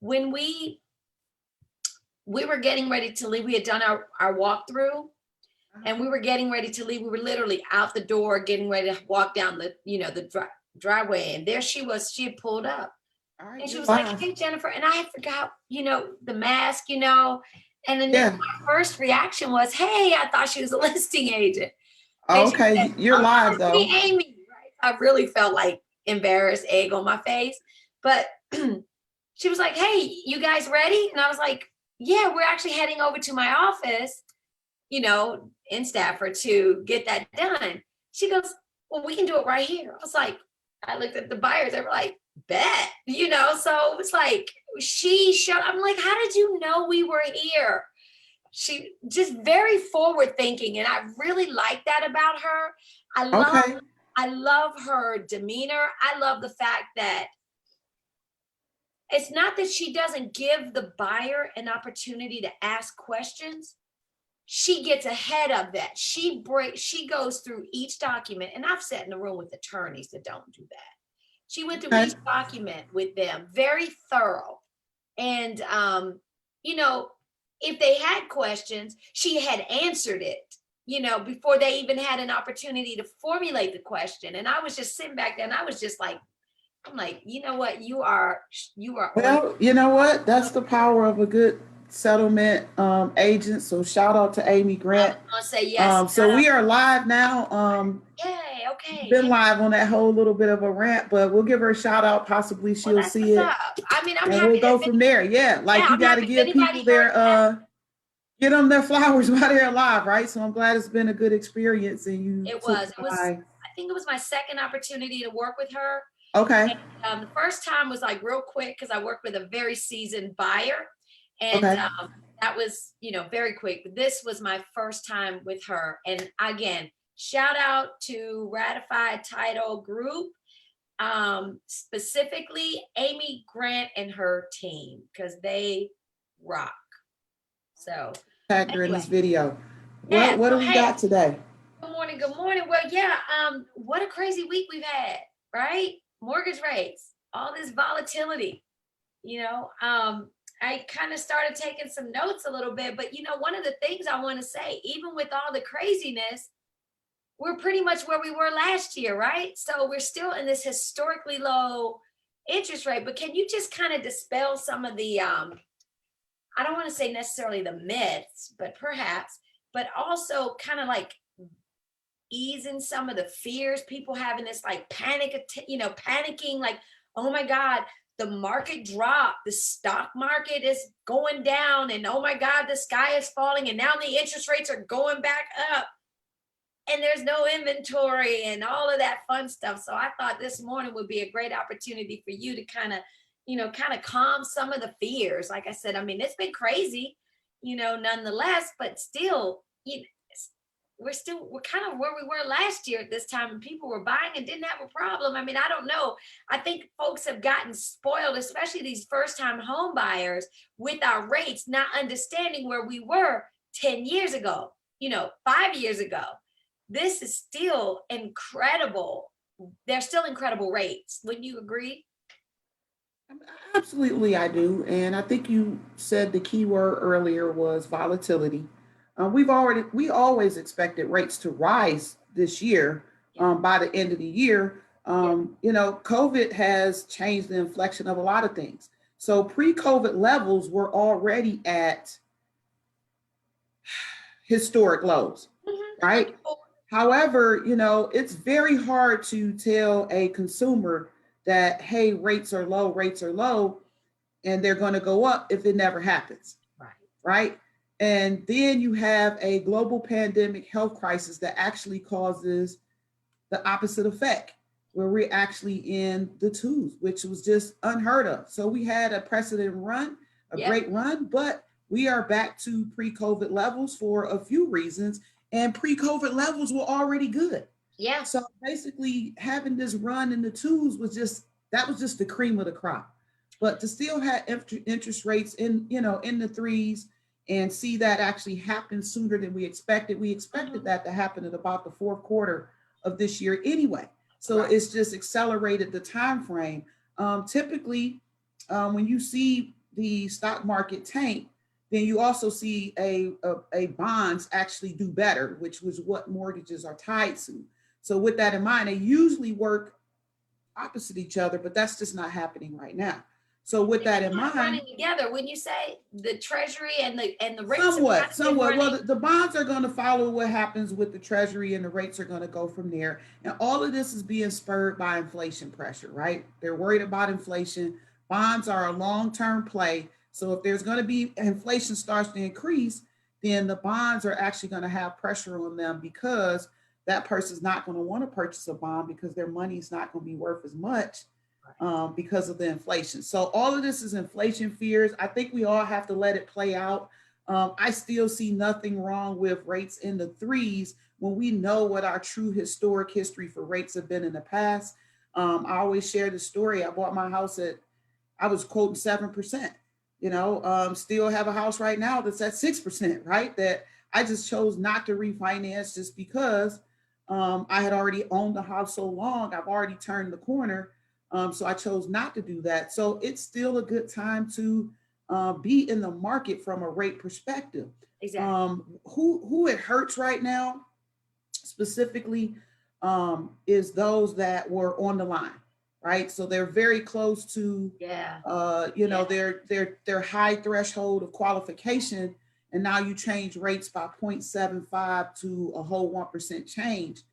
when we were getting ready to leave, we had done our walkthrough, and we were getting ready to leave. We were literally out the door, getting ready to walk down the driveway, and there she was. She had pulled up, and she was like, "Hey, Jennifer," and I had forgot, the mask, and then my first reaction was, "Hey, I thought she was a listing agent." Okay, said, you're live though. Amy, right? I really felt like embarrassed, egg on my face, but she was like, "Hey, you guys ready?" And I was like, "Yeah, we're actually heading over to my office, in Stafford to get that done." She goes, "Well, we can do it right here." I looked at the buyers, they were like, "Bet," so it was like, I'm like, "How did you know we were here?" She just very forward thinking. And I really like that about her. I love her demeanor. I love the fact that it's not that she doesn't give the buyer an opportunity to ask questions. She gets ahead of that. She goes through each document. And I've sat in the room with attorneys that don't do that. She went through each document with them, very thorough. And, if they had questions, she had answered it, before they even had an opportunity to formulate the question. And I was just sitting back there and I was just like, I'm like, you know what? You are. Well, you know what? That's the power of a good settlement agent. So shout out to Amy Grant. I'm gonna say yes. So we are live now. Yay, okay. Been live on that whole little bit of a rant, but we'll give her a shout out. Possibly she'll see it. I mean, I'm and happy. We'll go from there. Yeah, you got to give people their get them their flowers while they're alive, right? So I'm glad it's been a good experience, and you. It was. I think it was my second opportunity to work with her. Okay. And, the first time was like real quick because I worked with a very seasoned buyer, and that was very quick. But this was my first time with her, and again, shout out to Ratified Title Group, specifically Amy Grant and her team, because they rock. So tag her in this video. What do we got today? Good morning. Well, yeah, what a crazy week we've had, right? Mortgage rates, all this volatility, I kind of started taking some notes a little bit, but one of the things I want to say, even with all the craziness, we're pretty much where we were last year, right? So we're still in this historically low interest rate, but can you just kind of dispel some of the, I don't want to say necessarily the myths, but perhaps, but also kind of like easing some of the fears, people having this like panicking, like, oh my God, the market dropped, the stock market is going down, and oh my God, the sky is falling, and now the interest rates are going back up, and there's no inventory and all of that fun stuff. So I thought this morning would be a great opportunity for you to kind of calm some of the fears. Like I said, I mean, it's been crazy, nonetheless, but still, we're kind of where we were last year at this time, and people were buying and didn't have a problem. I mean, I don't know. I think folks have gotten spoiled, especially these first-time home buyers, with our rates, not understanding where we were 10 years ago, 5 years ago. This is still incredible. They're still incredible rates. Wouldn't you agree? Absolutely, I do. And I think you said the key word earlier was volatility. We always expected rates to rise this year by the end of the year. COVID has changed the inflection of a lot of things. So pre-COVID levels were already at historic lows, right? However, it's very hard to tell a consumer that, hey, rates are low, and they're going to go up if it never happens, right? And then you have a global pandemic health crisis that actually causes the opposite effect, where we're actually in the twos, which was just unheard of. So we had a precedent run, great run, but we are back to pre-COVID levels for a few reasons, and pre-COVID levels were already good. Yeah. So basically having this run in the twos was just the cream of the crop. But to still have interest rates in the threes, and see that actually happen sooner than we expected. We expected that to happen at about the fourth quarter of this year anyway. So it's just accelerated the time frame. Typically, when you see the stock market tank, then you also see a bonds actually do better, which was what mortgages are tied to. So with that in mind, they usually work opposite each other, but that's just not happening right now. So with that in mind, running together, wouldn't you say the treasury and the rates have kind somewhat, of been somewhat. Well, running? the bonds are going to follow what happens with the treasury, and the rates are going to go from there. And all of this is being spurred by inflation pressure, right? They're worried about inflation. Bonds are a long-term play. So if there's going to be inflation starts to increase, then the bonds are actually going to have pressure on them because that person's not going to want to purchase a bond because their money is not going to be worth as much because of the inflation. So all of this is inflation fears. I think we all have to let it play out. I still see nothing wrong with rates in the threes when we know what our true historic history for rates have been in the past. I always share the story. I bought my house at, I was quoting 7%. Still have a house right now that's at 6%, right? That I just chose not to refinance just because I had already owned the house so long. I've already turned the corner. So I chose not to do that. So it's still a good time to be in the market from a rate perspective. Exactly. Who it hurts right now specifically is those that were on the line, right? So they're very close to, Yeah. their high threshold of qualification, and now you change rates by 0.75 to a whole 1% change,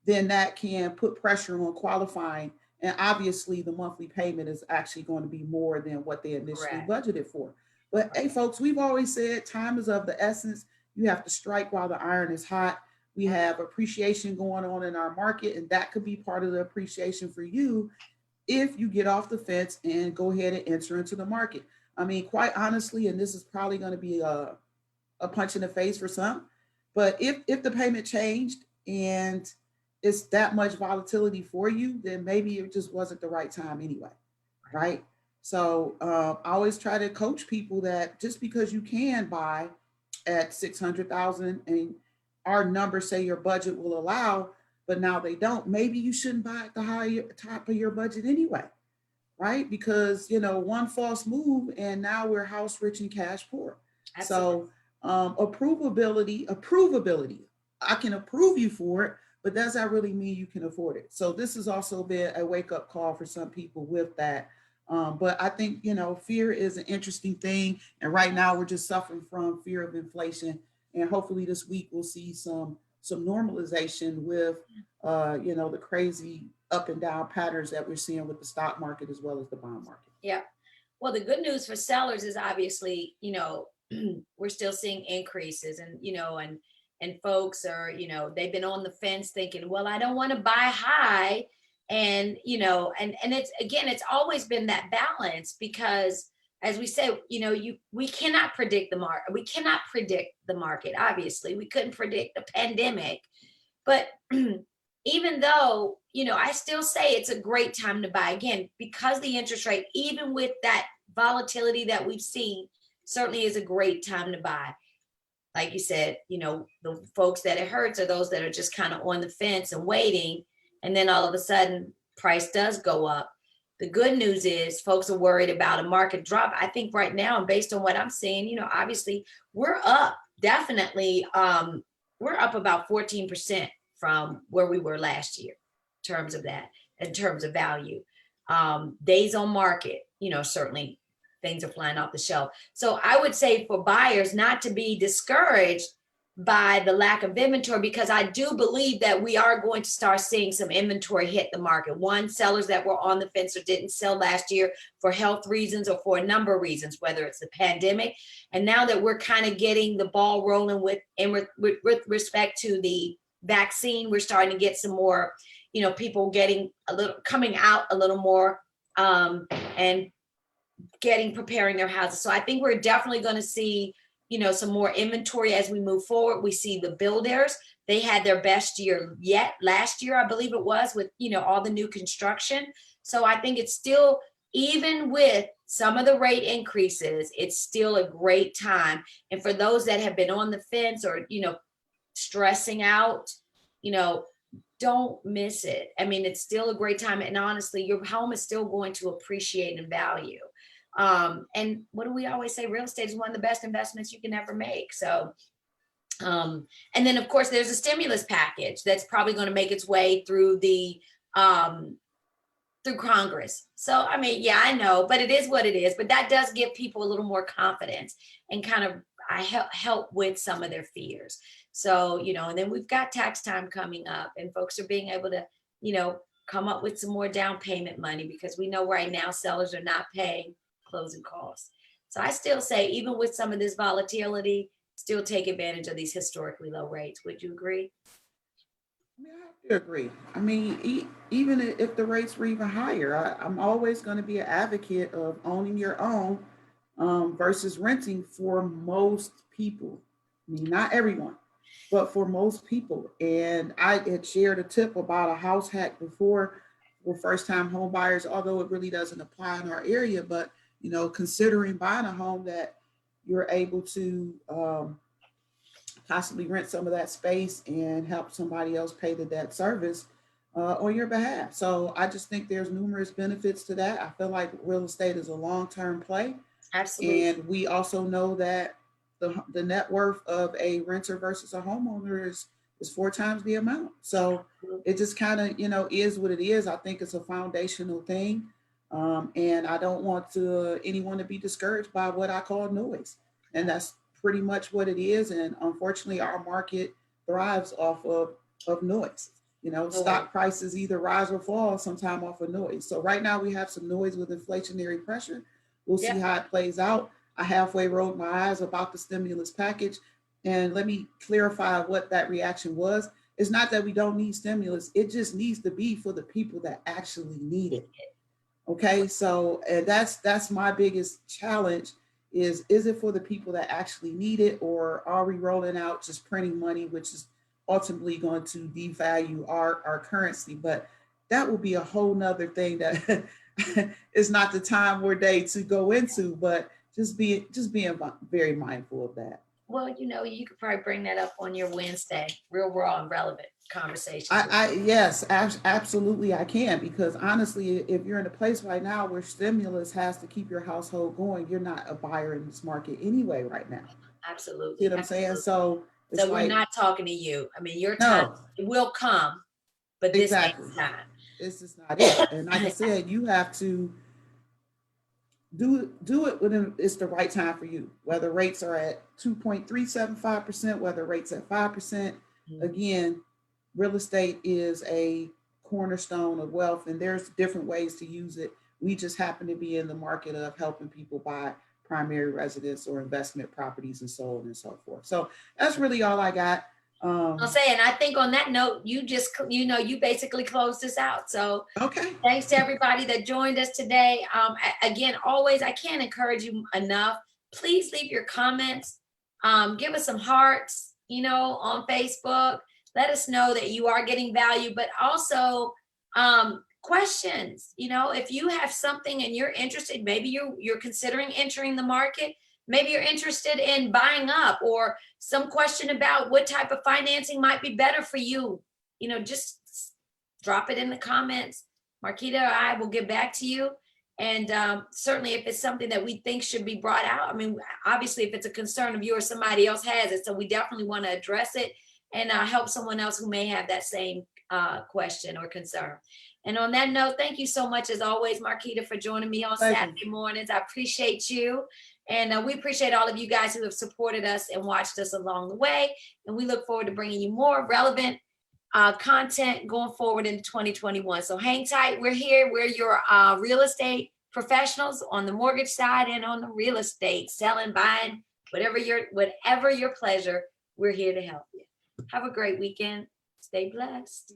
then that can put pressure on qualifying. And obviously, the monthly payment is actually going to be more than what they initially Correct. budgeted for. But hey, folks, we've always said time is of the essence. You have to strike while the iron is hot. We have appreciation going on in our market, and that could be part of the appreciation for you if you get off the fence and go ahead and enter into the market. I mean, quite honestly, and this is probably going to be a punch in the face for some, but if the payment changed and it's that much volatility for you, then maybe it just wasn't the right time anyway, right? So I always try to coach people that just because you can buy at 600,000 and our numbers say your budget will allow, but now they don't, maybe you shouldn't buy at the higher top of your budget anyway, right? Because one false move and now we're house rich and cash poor. Absolutely. So approvability. I can approve you for it, but does that really mean you can afford it? So this has also been a wake up call for some people with that. But I think fear is an interesting thing, and right now we're just suffering from fear of inflation. And hopefully this week we'll see some normalization with the crazy up and down patterns that we're seeing with the stock market as well as the bond market. Yeah. Well, the good news for sellers is obviously, we're still seeing increases, and folks are, they've been on the fence thinking, well, I don't want to buy high. And, and it's, again, it's always been that balance because as we said, we cannot predict the market. We cannot predict the market. Obviously we couldn't predict the pandemic, but even though, I still say it's a great time to buy again because the interest rate, even with that volatility that we've seen, certainly is a great time to buy. Like you said, the folks that it hurts are those that are just kind of on the fence and waiting. And then all of a sudden, price does go up. The good news is folks are worried about a market drop. I think right now, and based on what I'm seeing, obviously we're up definitely. We're up about 14% from where we were last year in terms of that, in terms of value. Days on market, certainly things are flying off the shelf. So I would say for buyers not to be discouraged by the lack of inventory, because I do believe that we are going to start seeing some inventory hit the market. One, sellers that were on the fence or didn't sell last year for health reasons or for a number of reasons, whether it's the pandemic. And now that we're kind of getting the ball rolling with respect to the vaccine, we're starting to get some more, people getting a little, coming out a little more, and preparing their houses. So I think we're definitely going to see, some more inventory as we move forward. We see the builders, they had their best year yet last year, I believe it was, with, all the new construction. So I think it's still, even with some of the rate increases, it's still a great time. And for those that have been on the fence or, stressing out, don't miss it. I mean, it's still a great time. And honestly, your home is still going to appreciate in value. And what do we always say? Real estate is one of the best investments you can ever make. So, and then of course there's a stimulus package that's probably going to make its way through the through Congress. So, I mean, yeah, I know, but it is what it is. But that does give people a little more confidence and kind of I help with some of their fears. So, and then we've got tax time coming up, and folks are being able to, come up with some more down payment money because we know right now sellers are not paying closing costs. So I still say, even with some of this volatility, still take advantage of these historically low rates. Would you agree? I mean, I have to agree. I mean, even if the rates were even higher, I'm always going to be an advocate of owning your own versus renting for most people. I mean, not everyone, but for most people. And I had shared a tip about a house hack before for first time home buyers, although it really doesn't apply in our area. But, considering buying a home that you're able to possibly rent some of that space and help somebody else pay the debt service on your behalf. So I just think there's numerous benefits to that. I feel like real estate is a long term play. Absolutely. And we also know that the net worth of a renter versus a homeowner is four times the amount. So it just kind of, is what it is. I think it's a foundational thing. And I don't want anyone to be discouraged by what I call noise. And that's pretty much what it is. And unfortunately, our market thrives off of noise. Stock prices either rise or fall sometime off of noise. So right now we have some noise with inflationary pressure. We'll see how it plays out. I halfway rolled my eyes about the stimulus package. And let me clarify what that reaction was. It's not that we don't need stimulus. It just needs to be for the people that actually need it. Okay, so and that's my biggest challenge is it for the people that actually need it, or are we rolling out just printing money, which is ultimately going to devalue our currency? But that will be a whole nother thing that is not the time or day to go into, but being very mindful of that. Well, you could probably bring that up on your Wednesday, real raw and relevant conversations. Yes, absolutely, I can, because honestly, if you're in a place right now where stimulus has to keep your household going, you're not a buyer in this market anyway right now. Absolutely. See what I'm saying? So it's we're like, not talking to you. I mean, your time no, will come, but this exactly. ain't time. This is not it. And like I said, you have to do it when it's the right time for you. Whether rates are at 2.375%, whether rates at 5%. Again, real estate is a cornerstone of wealth, and there's different ways to use it. We just happen to be in the market of helping people buy primary residence or investment properties and so on and so forth. So that's really all I got. I'll say, and I think on that note, you basically closed this out. So okay. Thanks to everybody that joined us today. Again, always, I can't encourage you enough. Please leave your comments. Give us some hearts, on Facebook. Let us know that you are getting value, but also questions. If you have something and you're interested, maybe you're considering entering the market. Maybe you're interested in buying up, or some question about what type of financing might be better for you. Just drop it in the comments. Marquita or I will get back to you. And certainly if it's something that we think should be brought out, I mean, obviously if it's a concern of yours, somebody else has it. So we definitely want to address it and help someone else who may have that same question or concern. And on that note, thank you so much, as always, Marquita, for joining me on Saturday mornings. I appreciate you. And we appreciate all of you guys who have supported us and watched us along the way. And we look forward to bringing you more relevant content going forward in 2021. So hang tight. We're here. We're your real estate professionals on the mortgage side and on the real estate, selling, buying, whatever your pleasure. We're here to help you. Have a great weekend. Stay blessed.